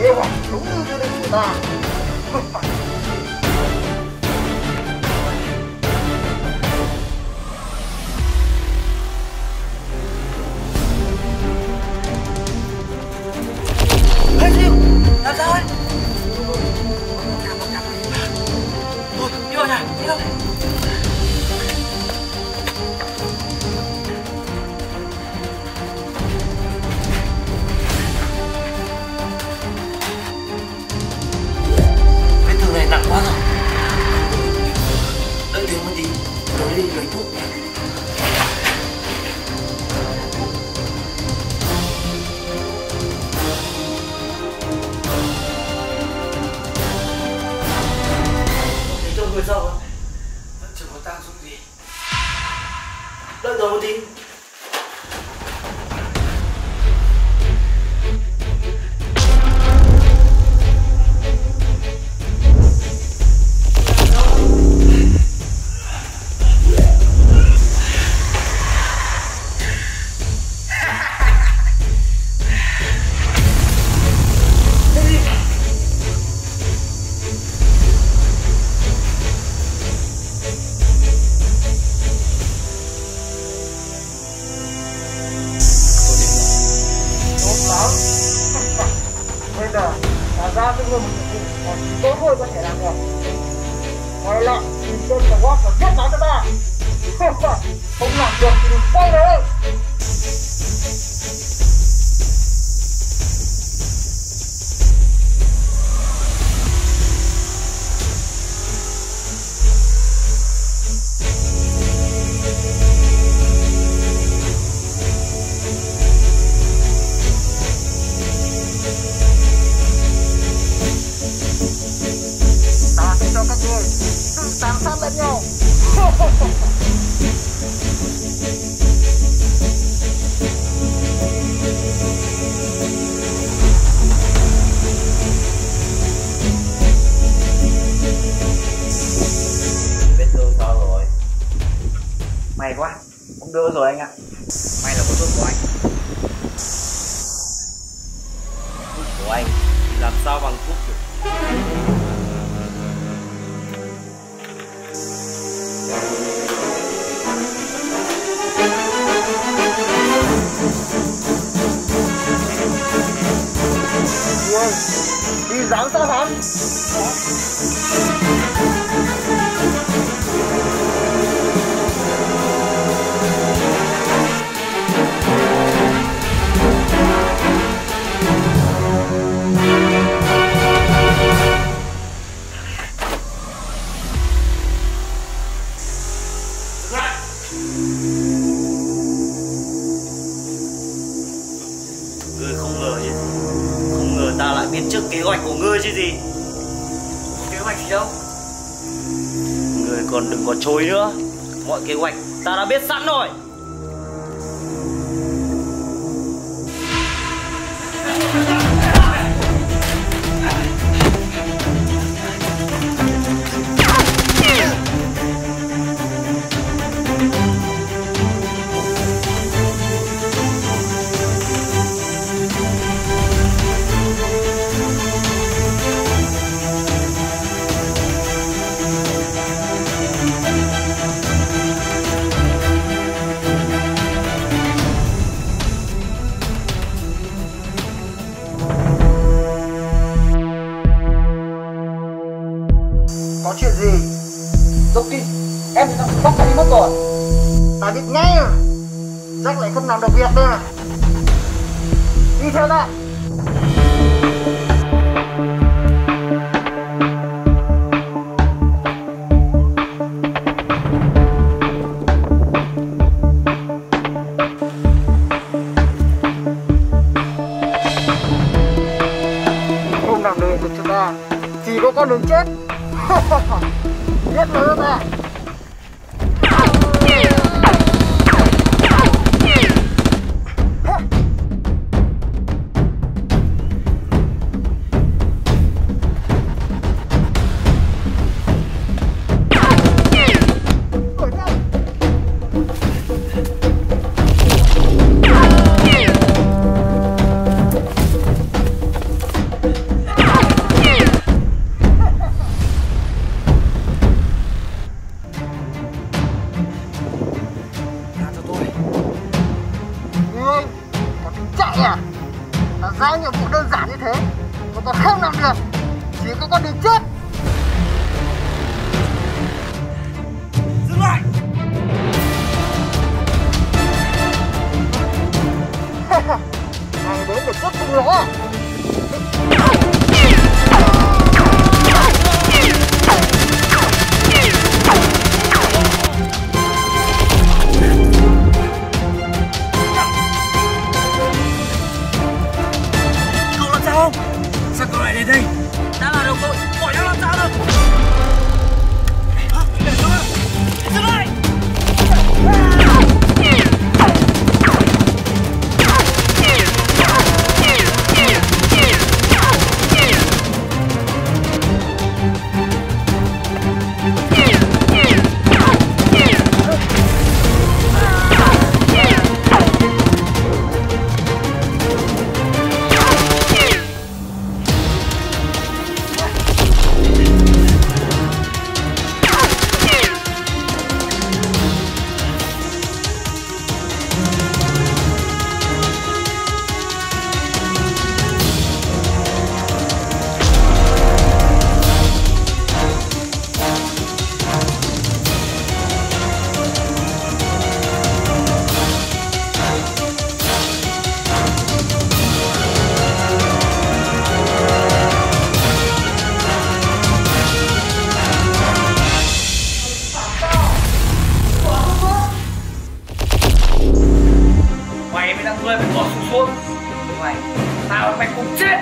kế hoạch đúng như quy định của ta. Ê Diệu, làm sao ấy? Thôi, đi vào nhà, đi đâu? Vết thương này nặng quá rồi. Đợi tiếng một tí, rồi đi lấy thuốc. Người sao ạ? Vẫn chưa có tác dụng gì. Đợi rồi một tí. Bây giờ ra cho người một nhiệm vụ còn chỉ có thôi có thể làm được. Quay lại tìm tên của Walk và giết nó cho ta. Không làm được thì đừng quay nữa. Cho các người tự tàn sát lẫn nhau. Vết thương sao rồi? May quá, cũng đỡ rồi anh ạ. May là có thuốc của anh. Thuốc của anh thì làm sao bằng thuốc được? Đi giám sát hắn. Ngươi không ngờ chứ. Không ngờ ta lại biết trước kế hoạch của ngươi chứ gì. Có kế hoạch gì đâu. Ngươi còn đừng có chối nữa. Mọi kế hoạch ta đã biết sẵn rồi. Có chuyện gì? Doki, em bị bóc đi mất rồi. Ta biết ngay à. Jack lại không làm được việc nữa. Đi theo ta. Không làm được cho ta, chỉ có con đường chết. Biết rồi ta. kẻ. Nó giao nhiệm vụ đơn giản như thế mà còn không làm được, chỉ có con đường chết. Dừng lại. Này đến để chết cùng nó. Cậu làm sao không? Sao cậu lại đến đây? Đã là đồng đội, bỏ nhau làm sao được? Hả? Dừng lại! Mày mới là người phải bỏ xuống. Mày, tao phải cùng chết.